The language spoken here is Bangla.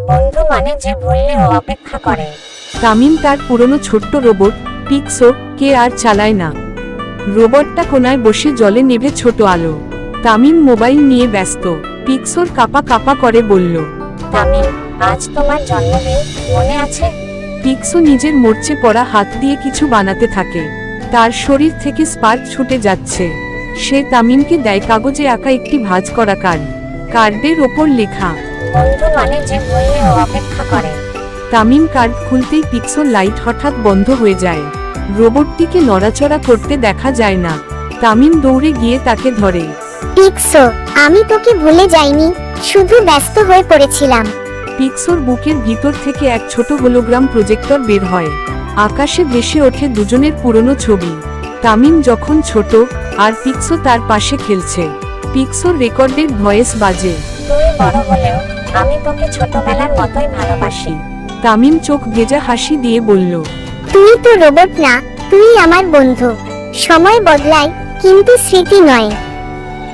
বন্ধু মানে যে বললে ও অপেক্ষা করে। তামিম তার পুরনো ছোট্ট রোবট পিক্সো কে আর চালায় না। রোবটটা কোনায় বসে জলে নেভে ছোট আলো। তামিম মোবাইল নিয়ে ব্যস্ত। পিক্সোর কাপা কাপা করে বলল, তামিম, আজ তোমার জন্মদিন, মনে আছে? পিক্সো নিজের মরচে পড়া হাত দিয়ে কিছু বানাতে থাকে। তার শরীর থেকে স্পার্ক ছুটে যাচ্ছে। সে তামিমকে দেয় কাগজে আঁকা একটি ভাঁজ করা কার্ড। কার্ডের ওপর লেখা, বন্ধু মানে যে বললে ও অপেক্ষা করে। তামিম কার্ড খুলতেই পিক্সোর লাইট হঠাৎ বন্ধ হয়ে যায়। রোবটটিকে নড়াচড়া করতে দেখা যায় না। তামিম দৌড়ে গিয়ে তাকে ধরে। পিক্সো, আমি তোকে ভুলে যাইনি, শুধু ব্যস্ত হয়ে পড়েছিলাম। পিক্সোর বুকের ভিতর থেকে এক ছোট হোলোগ্রাম প্রজেক্টর বের হয়। আকাশে ভেসে ওঠে দুজনের পুরনো ছবি। তামিম যখন ছোট আর পিক্সো তার পাশে খেলছে। পিক্সোর রেকর্ডের ভয়েস বাজে, তুই বড় হলেও আমি তোকে ছোটবেলার মতোই ভালোবাসি। তামিম চোখ ভেজা হাসি দিয়ে বলল, তুই তো রোবট না, তুই আমার বন্ধু। সময় বদলায়, কিন্তু স্মৃতি নয়।